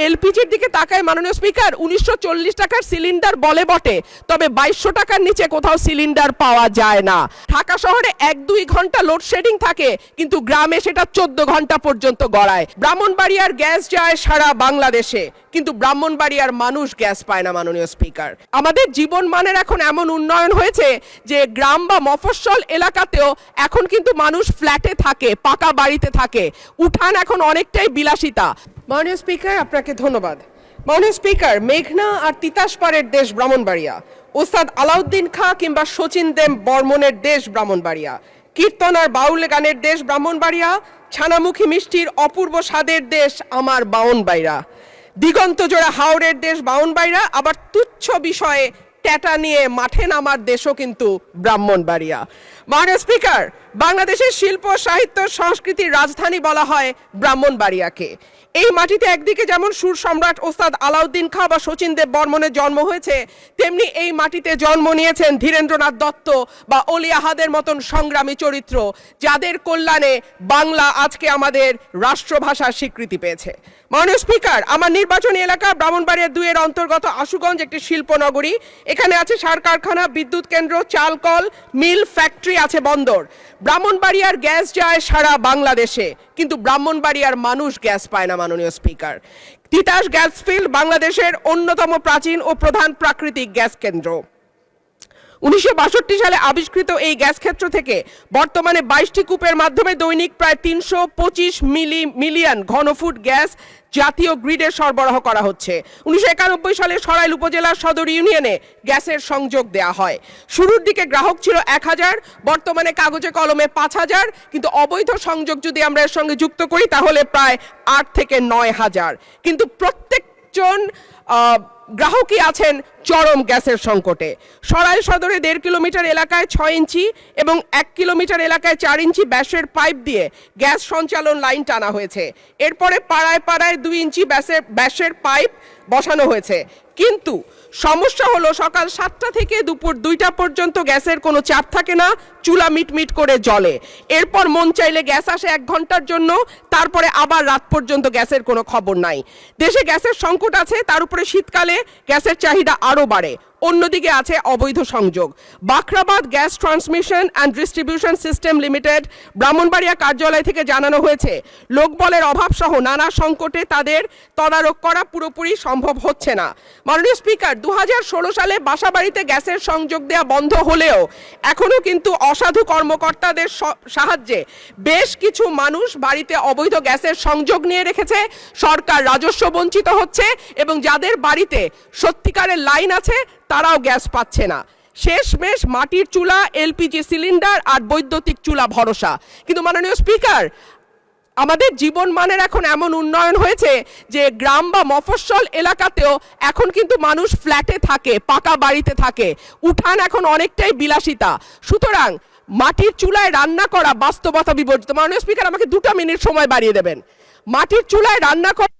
এলপিজির দিকে তাকাই মাননীয় স্পিকার, 1940 টাকার সিলিন্ডার বলে বটে, তবে 2200 টাকার নিচে কোথাও সিলিন্ডার পাওয়া যায় না। ঢাকা শহরে 1-2 ঘন্টা লোডশেডিং থাকে, কিন্তু গ্রামে সেটা 14 ঘন্টা পর্যন্ত গড়ায়। ব্রাহ্মণবাড়িয়ার গ্যাস যায় সারা বাংলাদেশে, কিন্তু ব্রাহ্মণবাড়িয়ার মানুষ গ্যাস পায় না মাননীয় স্পিকার। আমাদের জীবন মানের এখন এমন উন্নয়ন হয়েছে যে গ্রাম বা মফস্বল এলাকাতেও এখন কিন্তু মানুষ ফ্ল্যাটে থাকে, পাকা বাড়িতে থাকে, উঠান এখন অনেকটাই বিলাসিতা। মাননীয় স্পিকার, আপনাকে ধন্যবাদ। মাননীয় স্পিকার, মেঘনা আর তিতাস পাড়ের দেশ ব্রাহ্মণবাড়িয়া, ওস্তাদ আলাউদ্দিন খাঁ কিংবা শচীন দেব বর্মনের দেশ ব্রাহ্মণবাড়িয়া, কীর্তন আর বাউল গানের দেশ ব্রাহ্মণবাড়িয়া, ছানামুখী মিষ্টির অপূর্ব স্বাদের দেশ আমার বাউনবাড়িয়া, দিগন্ত জোড়া হাওড়ের দেশ বাউনবাড়িয়া, আবার তুচ্ছ বিষয়ে ট্যাটা নিয়ে মাঠে নামার দেশও কিন্তু ব্রাহ্মণবাড়িয়া। মাননীয় স্পিকার, বাংলাদেশের শিল্প সাহিত্য সংস্কৃতির রাজধানী বলা হয় ব্রাহ্মণবাড়িয়াকে। এই মাটিতে একদিকে যেমন সুর সম্রাট ওস্তাদ আলাউদ্দিন খাঁ বা শচীন দেব বর্মনের জন্ম হয়েছে, তেমনি এই মাটিতে জন্ম নিয়েছেন ধীরেন্দ্রনাথ দত্ত বা অলি আহাদের মতন সংগ্রামী চরিত্র, যাদের কল্যাণে বাংলা আজকে আমাদের রাষ্ট্রভাষার স্বীকৃতি পেয়েছে। মাননীয় স্পিকার, আমার নির্বাচনী এলাকা ব্রাহ্মণবাড়িয়া 2-এর অন্তর্গত আশুগঞ্জ একটি শিল্পনগরী। এখানে আছে সার কারখানা, বিদ্যুৎ কেন্দ্র, চাল কল, মিল, ফ্যাক্টরি, আছে বন্দর। ব্রাহ্মণবাড়িয়ার গ্যাস যায় সারা বাংলাদেশে, কিন্তু ব্রাহ্মণবাড়িয়ার মানুষ গ্যাস পায় না মাননীয় স্পিকার। তিতাস গ্যাস ফিল্ড বাংলাদেশের অন্যতম প্রাচীন ও প্রধান প্রাকৃতিক গ্যাস কেন্দ্র। 1962 সালে আবিষ্কৃত এই গ্যাস ক্ষেত্র থেকে বর্তমানে 22টি কূপের মাধ্যমে দৈনিক প্রায় 325 মিলিয়ন ঘনফুট গ্যাস জাতীয় গ্রিডে সরবরাহ করা হচ্ছে। 1991 সালে সরাইল উপজেলার সদর ইউনিয়নে গ্যাসের সংযোগ দেয়া হয়। শুরুর দিকে গ্রাহক ছিল 1000, বর্তমানে কাগজে কলমে 5000, কিন্তু অবৈধ সংযোগ যদি আমরা এর সঙ্গে যুক্ত করি তাহলে প্রায় 8 থেকে 9000। কিন্তু প্রত্যেকজন গ্রাহকই আছেন চরম গ্যাসের সংকটে। সরাইল সদরে 1.5 কিলোমিটার এলাকায় 6 ইঞ্চি এবং 1 কিলোমিটার এলাকায় 4 ইঞ্চি ব্যাসের পাইপ দিয়ে গ্যাস সঞ্চালন লাইন টানা হয়েছে। এরপরে পাড়ায় পাড়ায় 2 ইঞ্চি ব্যাসের পাইপ বসানো হয়েছে। কিন্তু সমস্যা হলো সকাল 7টা থেকে দুপুর 2টা পর্যন্ত গ্যাসের কোনো চাপ থাকে না, চুলা মিটমিট করে জ্বলে। এরপর মন চাইলে গ্যাস আসে 1 ঘন্টার জন্য, তারপরে আবার রাত পর্যন্ত গ্যাসের কোনো খবর নাই। দেশে গ্যাসের সংকট আছে, তার উপরে শীতকালে গ্যাসের চাহিদা আরও বাড়ে। অন্যদিকে আছে অবৈধ সংযোগ। Bakhrabad gas transmission and distribution system limited Brahmanbaria কার্যালয় থেকে জানানো হয়েছে, লোকবলের অভাব সহ নানা সংকটে তাদের তদারক করা পুরোপুরি সম্ভব হচ্ছে না। মাননীয় স্পিকার, 2016 সালে বাসাবাড়িতে গ্যাসের সংযোগ দেওয়া বন্ধ হলেও এখনও কিন্তু অসাধু কর্মকর্তাদের সাহায্যে বেশ কিছু মানুষ বাড়িতে অবৈধ গ্যাসের সংযোগ নিয়ে রেখেছে। সরকার রাজস্ব বঞ্চিত হচ্ছে এবং যাদের বাড়িতে সত্যিকারের লাইন আছে তারাও গ্যাস পাচ্ছে না। শেষমেশ মাটির চুলা, এলপিজি সিলিন্ডার আর বৈদ্যুতিক চুলা ভরসা। কিন্তু মাননীয় স্পিকার, আমাদের জীবন মানের এখন এমন উন্নয়ন হয়েছে যে গ্রাম বা মফস্বল এলাকাতেও এখন কিন্তু মানুষ ফ্ল্যাটে থাকে, পাকা বাড়িতে থাকে, উঠান এখন অনেকটাই বিলাসিতা। সুতরাং মাটির চুলায় রান্না করা বাস্তবতা বিবর্জিত। মাননীয় স্পিকার, আমাকে 2 মিনিট সময় বাড়িয়ে দেবেন। মাটির চুলায় রান্না করা,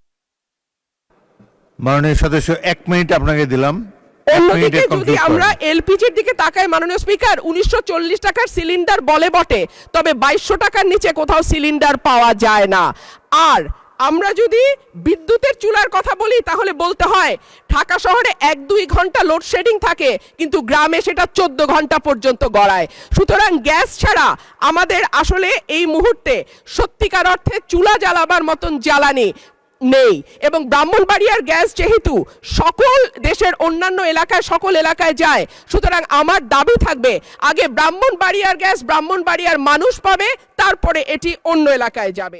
মাননীয় সদস্য 1 মিনিট আপনাকে দিলাম। অন্যদিকে যদি আমরা এলপিজির দিকে তাকাই মাননীয় স্পিকার, 1940 টাকার সিলিন্ডার বলে বটে, তবে 2200 টাকার নিচে কোথাও সিলিন্ডার পাওয়া যায় না। আর আমরা যদি বিদ্যুতের চুলার কথা বলি তাহলে বলতে হয় ঢাকা শহরে 1-2 ঘন্টা লোডশেডিং থাকে, কিন্তু গ্রামে সেটা 14 ঘন্টা পর্যন্ত গড়ায়। সুতরাং গ্যাস ছাড়া আমাদের আসলে এই মুহূর্তে সত্যিকার অর্থে চুলা জ্বালাবার মতন জ্বালানি নেই। এবং ব্রাহ্মণবাড়িয়ার গ্যাস যেহেতু সকল দেশের অন্যান্য এলাকায় সকল এলাকায় যায়, সুতরাং আমার দাবি থাকবে আগে ব্রাহ্মণবাড়িয়ার গ্যাস ব্রাহ্মণবাড়িয়ার মানুষ পাবে, তারপরে এটি অন্য এলাকায় যাবে।